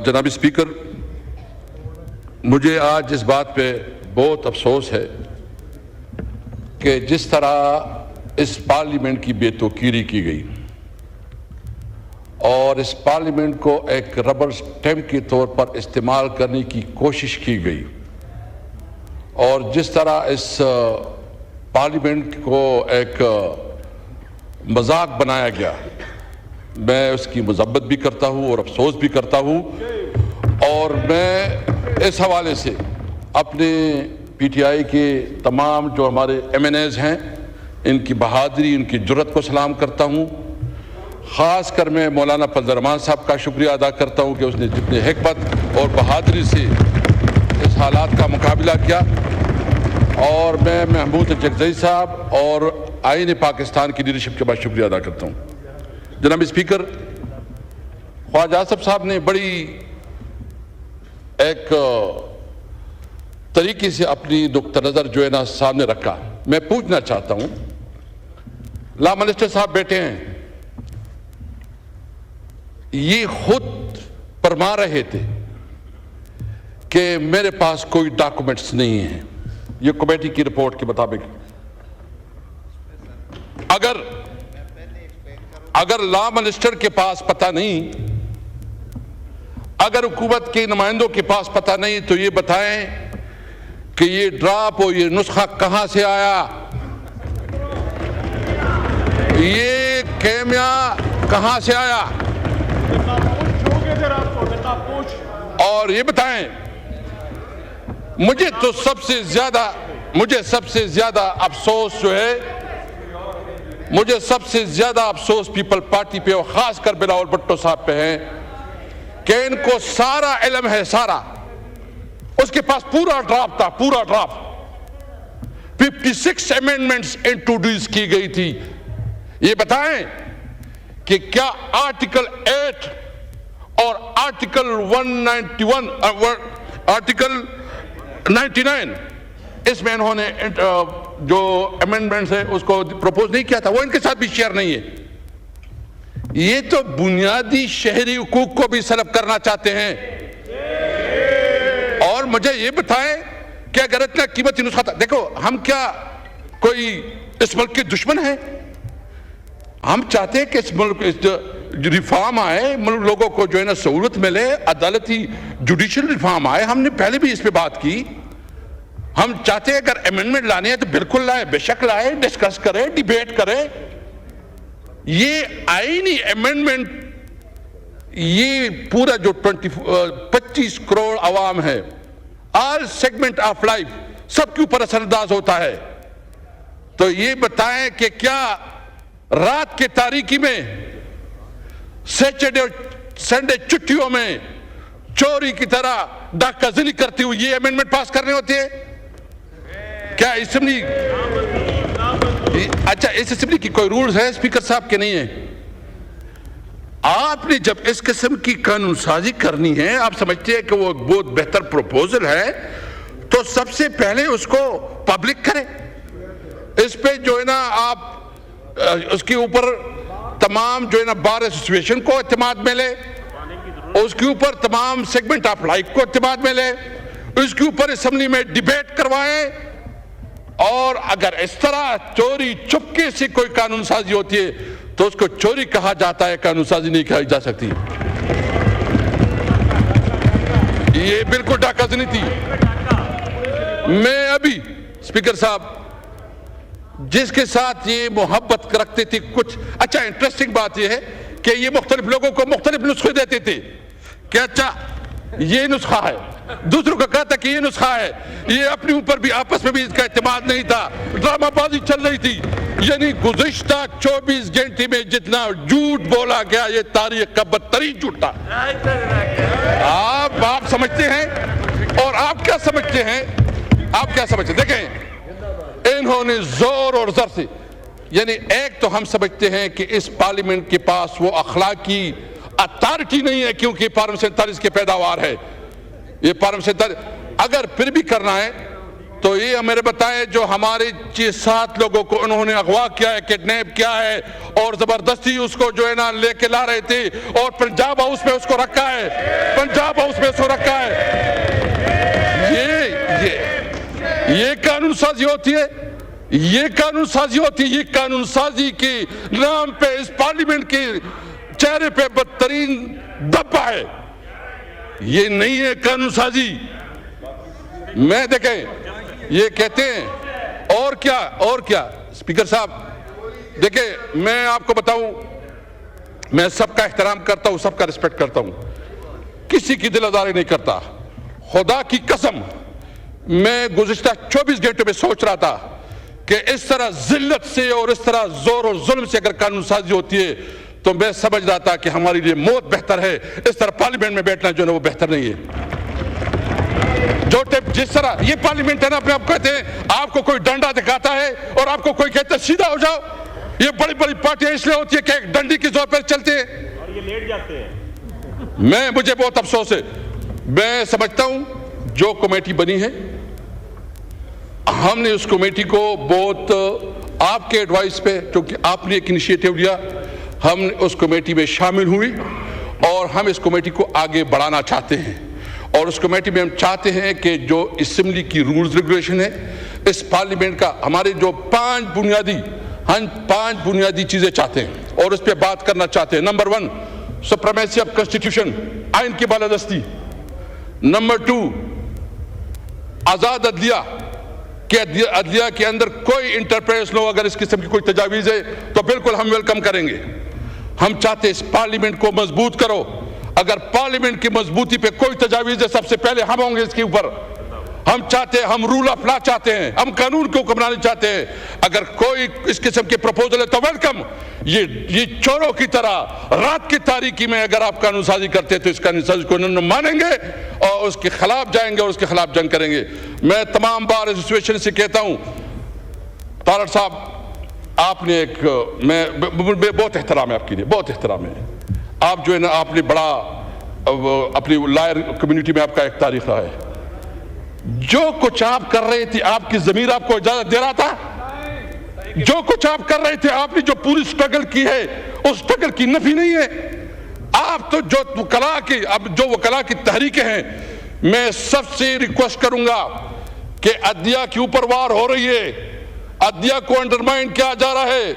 جناب اسپیکر، مجھے آج اس بات پہ بہت افسوس ہے کہ جس طرح اس پارلیمنٹ کی بے توقیری کی گئی اور اس پارلیمنٹ کو ایک ربر سٹیمپ کے طور پر استعمال کرنے کی کوشش کی گئی اور جس طرح اس پارلیمنٹ کو ایک مذاق بنایا گیا، میں اس کی مذمت بھی کرتا ہوں اور افسوس بھی کرتا ہوں، اور میں اس حوالے سے اپنے پی ٹی آئی کے تمام جو ہمارے ایم این ایز ہیں ان کی بہادری، ان کی جرأت کو سلام کرتا ہوں۔ خاص کر میں مولانا فضل الرحمان صاحب کا شکریہ ادا کرتا ہوں کہ اس نے جتنی حکمت اور بہادری سے اس حالات کا مقابلہ کیا، اور میں محمود چکزئی صاحب اور آئین پاکستان کی لیڈرشپ کے بعد شکریہ ادا کرتا ہوں۔ جناب اسپیکر، خواجہ آصف صاحب نے بڑی ایک طریقے سے اپنی نقطہ نظر جو ہے نا سامنے رکھا۔ میں پوچھنا چاہتا ہوں، لا منسٹر صاحب بیٹھے ہیں، یہ خود فرما رہے تھے کہ میرے پاس کوئی ڈاکومنٹس نہیں ہیں، یہ کمیٹی کی رپورٹ کے مطابق۔ اگر لا منسٹر کے پاس پتہ نہیں، اگر حکومت کے نمائندوں کے پاس پتہ نہیں، تو یہ بتائیں کہ یہ ڈراپ اور یہ نسخہ کہاں سے آیا، یہ کیمیا کہاں سے آیا، اور یہ بتائیں۔ مجھے سب سے زیادہ افسوس جو ہے، مجھے سب سے زیادہ افسوس پیپل پارٹی پہ اور خاص کر بلاول بھٹو صاحب پہ ہے کہ ان کو سارا علم ہے، سارا، اس کے پاس پورا ڈرافٹ تھا، پورا ڈرافٹ 56 امینڈمنٹس انٹروڈیوس کی گئی تھی۔ یہ بتائیں کہ کیا آرٹیکل 8 اور آرٹیکل 99 اس میں انہوں نے جو امینڈمنٹس ہے اس کو پروپوز نہیں کیا تھا، وہ ان کے ساتھ بھی شیئر نہیں ہے۔ یہ تو بنیادی شہری حقوق کو بھی سلب کرنا چاہتے ہیں۔ اور مجھے یہ بتائیں کہ اگر اتنا قیمتی نسخہ تھا، دیکھو ہم کیا کوئی اس ملک کے دشمن ہیں؟ ہم چاہتے ہیں کہ اس ملک ریفارم آئے، ملک لوگوں کو جو ہے نا سہولت ملے، عدالتی جوڈیشل ریفارم آئے۔ ہم نے پہلے بھی اس پہ بات کی، ہم چاہتے ہیں اگر امینڈمنٹ لانے ہیں تو بالکل لائے، بے شک لائے، ڈسکس کریں، ڈیبیٹ کریں۔ یہ آئینی امینڈمنٹ، یہ پورا جو 25 کروڑ عوام ہے، آل سیگمنٹ آف لائف، سب کے اوپر اثر انداز ہوتا ہے۔ تو یہ بتائیں کہ کیا رات کے تاریکی میں، سیچرڈے اور سنڈے چھٹیوں میں چوری کی طرح ڈاکہ زنی کرتے ہوئے یہ امینڈمنٹ پاس کرنے ہوتے ہیں؟ کیا اسمبلی، اچھا اس اسمبلی کی کوئی رولز ہے اسپیکر صاحب کے نہیں ہیں؟ آپ نے جب اس قسم کی قانون سازی کرنی ہے، آپ سمجھتے ہیں کہ وہ بہت بہتر پروپوزل ہے، تو سب سے پہلے اس کو پبلک کریں۔ اس پہ جو ہے نا آپ اس کے اوپر تمام جو ہے نا بار ایسوسیشن کو اعتماد میں لے، اس کے اوپر تمام سیگمنٹ آف لائف کو اعتماد میں لے، اس کے اوپر اسمبلی میں ڈیبیٹ کروائیں۔ اور اگر اس طرح چوری چپکے سے کوئی قانون سازی ہوتی ہے تو اس کو چوری کہا جاتا ہے، قانون سازی نہیں کہی جا سکتی۔ یہ بالکل ڈاکہ زنی تھی۔ میں ابھی اسپیکر صاحب جس کے ساتھ یہ محبت رکھتے تھے، کچھ اچھا انٹرسٹنگ بات یہ ہے کہ یہ مختلف لوگوں کو مختلف نسخے دیتے تھے کہ اچھا یہ نسخہ ہے، دوسروں کا کہتا کہ یہ نسخہ ہے، یہ اپنے اوپر بھی آپس میں بھی اس کا اعتماد نہیں تھا، ڈرامہ بازی چل رہی تھی۔ یعنی گزشتہ 24 گھنٹے میں جتنا جھوٹ بولا گیا، یہ تاریخ کا بدترین جھوٹ تھا۔ آپ سمجھتے ہیں، اور آپ کیا سمجھتے ہیں، آپ کیا سمجھتے ہیں؟ دیکھیں انہوں نے زور اور زر سے، یعنی ایک تو ہم سمجھتے ہیں کہ اس پارلیمنٹ کے پاس وہ اخلاقی اتھارٹی نہیں ہے، کیونکہ پارلیمنٹ 47 کی پیداوار ہے۔ یہ پارلیمنٹ 47 اگر پھر بھی کرنا ہے تو یہ ہمیں بتائیں جو ہمارے 7 لوگوں کو انہوں نے اغوا کیا ہے, کڈنیپ کیا ہے اور زبردستی اس کو جو ہے نا لے کے لا رہے تھے اور پنجاب ہاؤس میں اس کو رکھا ہے, پنجاب ہاؤس میں اس کو رکھا ہے. یہ قانون سازی ہوتی ہے, یہ قانون سازی ہوتی ہے. یہ قانون سازی کے نام پہ اس پارلیمنٹ کے چہرے پہ بدترین دبا ہے. یہ نہیں ہے قانون سازی. میں دیکھیں یہ کہتے ہیں اور کیا اسپیکر صاحب دیکھیں میں آپ کو بتاؤں, میں سب کا احترام کرتا ہوں, سب کا رسپیکٹ کرتا ہوں, کسی کی دل آزاری نہیں کرتا. خدا کی قسم میں گزشتہ 24 گھنٹوں میں سوچ رہا تھا کہ اس طرح ذلت سے اور اس طرح زور اور ظلم سے اگر قانون سازی ہوتی ہے تو میں سمجھ رہا تھا کہ ہمارے لیے موت بہتر ہے. اس طرح پارلیمنٹ میں بیٹھنا جو ہے وہ بہتر نہیں ہے. جس طرح یہ پارلیمنٹ ہے نا, اپنے آپ کہتے ہیں آپ کو کوئی ڈنڈا دکھاتا ہے اور آپ کو کوئی کہتا ہے سیدھا ہو جاؤ. یہ بڑی بڑی پارٹیاں اس لیے ہوتی ہے کہ ایک ڈنڈی کی زور پر چلتے ہیں اور یہ لیٹ جاتے ہیں. مجھے بہت افسوس ہے. میں سمجھتا ہوں جو کمیٹی بنی ہے, ہم نے اس کمیٹی کو بہت آپ کے ایڈوائس پہ, کیونکہ آپ نے ایک انیشیٹو لیا, ہم اس کمیٹی میں شامل ہوئی اور ہم اس کمیٹی کو آگے بڑھانا چاہتے ہیں. اور اس کمیٹی میں ہم چاہتے ہیں کہ جو اسمبلی کی رولز ریگولیشن ہے, اس پارلیمنٹ کا ہمارے جو 5 بنیادی چیزیں چاہتے ہیں اور اس پہ بات کرنا چاہتے ہیں. نمبر 1 سپریمیسی آف کنسٹیٹیوشن, آئین کی بالادستی. نمبر 2 آزاد عدلیہ, کہ عدلیہ کے اندر کوئی انٹرپریس نہ ہو. اگر اس قسم کی کوئی تجاویز ہے تو بالکل ہم ویلکم کریں گے. ہم چاہتے ہیں اس پارلیمنٹ کو مضبوط کرو. اگر پارلیمنٹ کی مضبوطی پہ کوئی تجاویز ہے سب سے پہلے ہم ہوں گے اس کے اوپر. ہم چاہتے ہیں, ہم رول آف لا چاہتے ہیں, ہم قانون کو حکمرانی چاہتے ہیں. اگر کوئی اس قسم کے پروپوزل ہے تو ویلکم. یہ چوروں کی طرح رات کی تاریکی میں اگر آپ قانون سازی کرتے تو اس قانون سازی کو نہ مانیں گے اور اس کے خلاف جائیں گے اور اس کے خلاف جنگ کریں گے. میں تمام بار اس سچویشن سے کہتا ہوں, طارق صاحب آپ نے ایک, میں بہت احترام ہے آپ کے لیے, بہت احترام ہے. آپ جو ہے نا آپ نے بڑا اپنی لائر کمیونٹی میں آپ کا ایک تاریخ رہا ہے. جو کچھ آپ کر رہے تھے آپ کی ضمیر آپ کو اجازت دے رہا تھا؟ جو کچھ آپ کر رہے تھے, آپ نے جو پوری سٹرگل کی ہے اس سٹرگل کی نفی نہیں ہے. آپ تو جو وکلاء کی تحریکیں ہیں, میں سب سے ریکویسٹ کروں گا کہ عدلیہ کے اوپر وار ہو رہی ہے, عدلیہ کو انڈرمائن کیا جا رہا ہے.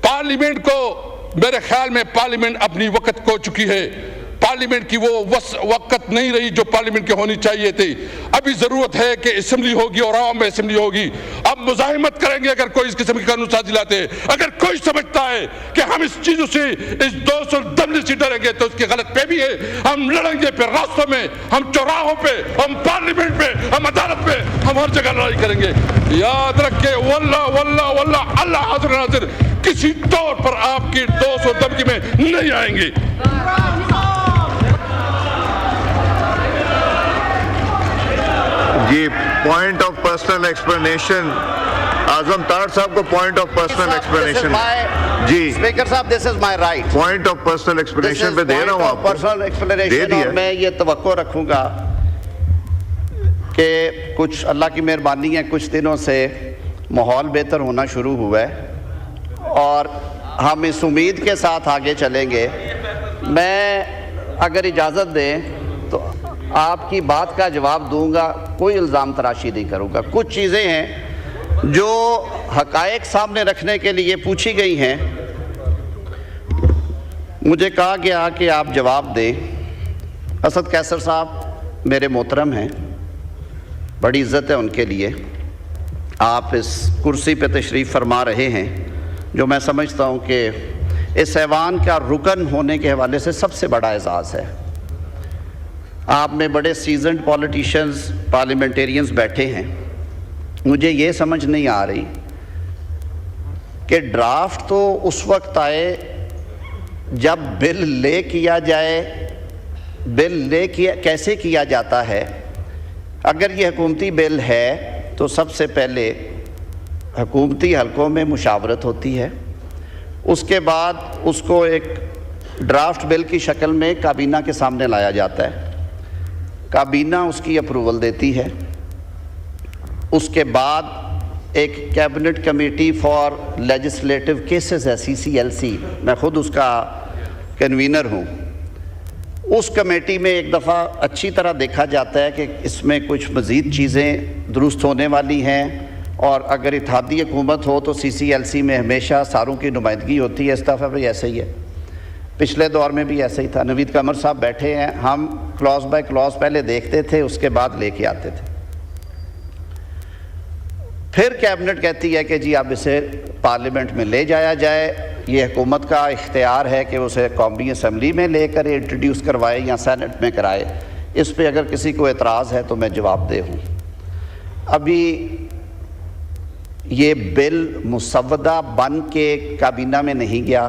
پارلیمنٹ کو, میرے خیال میں پارلیمنٹ اپنی وقت کھو چکی ہے. پارلیمنٹ کی وہ وقت نہیں رہی جو پارلیمنٹ کی ہونی چاہیے تھی. ابھی ضرورت ہے کہ اسمبلی ہوگی اور عوام میں اسمبلی ہوگی. اب مزاحمت کریں گے اگر کوئی اس قسم کی قانون سازی لاتے ہیں. اگر کوئی سمجھتا ہے کہ ہم اس چیزوں سے, اس دوست اور دمنے سے ڈریں گے تو اس کی غلط پہ بھی ہے. ہم لڑیں گے پھر راستوں میں, ہم چوراہوں پہ, ہم پارلیمنٹ میں, ہم عدالت میں, ہم ہر جگہ لڑائی کریں گے. یاد رکھیں واللہ واللہ واللہ اللہ حاضر ناظر کسی طور پر آپ کی دوست اور دمکی میں نہیں آئیں گے. جی point of personal explanation, Azam Tahir صاحب کو پوائنٹ آف پرسنل ایکسپلینیشن. جی اسپیکر صاحب this is my right. Point of personal explanation پہ دے رہا ہوں آپ کو, پرسنل ایکسپلینیشن. اور میں یہ توقع رکھوں گا کہ کچھ اللہ کی مہربانی ہے, کچھ دنوں سے ماحول بہتر ہونا شروع ہوا ہے اور ہم اس امید کے ساتھ آگے چلیں گے. میں اگر اجازت دیں تو آپ کی بات کا جواب دوں گا, کوئی الزام تراشی نہیں کروں گا. کچھ چیزیں ہیں جو حقائق سامنے رکھنے کے لیے پوچھی گئی ہیں, مجھے کہا گیا کہ آپ جواب دیں. اسد قیصر صاحب میرے محترم ہیں, بڑی عزت ہے ان کے لیے. آپ اس کرسی پہ تشریف فرما رہے ہیں جو میں سمجھتا ہوں کہ اس ایوان کا رکن ہونے کے حوالے سے سب سے بڑا اعزاز ہے. آپ میں بڑے سیزنڈ پولیٹیشنز, پارلیمنٹیرینز بیٹھے ہیں. مجھے یہ سمجھ نہیں آ رہی کہ ڈرافٹ تو اس وقت آئے جب بل لے کیا جائے. بل کیسے کیا جاتا ہے؟ اگر یہ حکومتی بل ہے تو سب سے پہلے حکومتی حلقوں میں مشاورت ہوتی ہے, اس کے بعد اس کو ایک ڈرافٹ بل کی شکل میں کابینہ کے سامنے لایا جاتا ہے. کابینہ اس کی اپروول دیتی ہے. اس کے بعد ایک cabinet committee for legislative cases ہے CCLC، میں خود اس کا کنوینر ہوں. اس کمیٹی میں ایک دفعہ اچھی طرح دیکھا جاتا ہے کہ اس میں کچھ مزید چیزیں درست ہونے والی ہیں، اور اگر اتحادی حکومت ہو تو CCLC میں ہمیشہ ساروں کی نمائندگی ہوتی ہے. اس دفعہ بھی ایسا ہی ہے، پچھلے دور میں بھی ایسا ہی تھا. نوید قمر صاحب بیٹھے ہیں، ہم کلاس بائی کلاس پہلے دیکھتے تھے، اس کے بعد لے کے آتے تھے. پھر کیبنٹ کہتی ہے کہ جی اب اسے پارلیمنٹ میں لے جایا جائے. یہ حکومت کا اختیار ہے کہ اسے قومی اسمبلی میں لے کر انٹروڈیوس کروائے یا سینٹ میں کرائے. اس پہ اگر کسی کو اعتراض ہے تو میں جواب دہ ہوں. ابھی یہ بل مسودہ بن کے کابینہ میں نہیں گیا،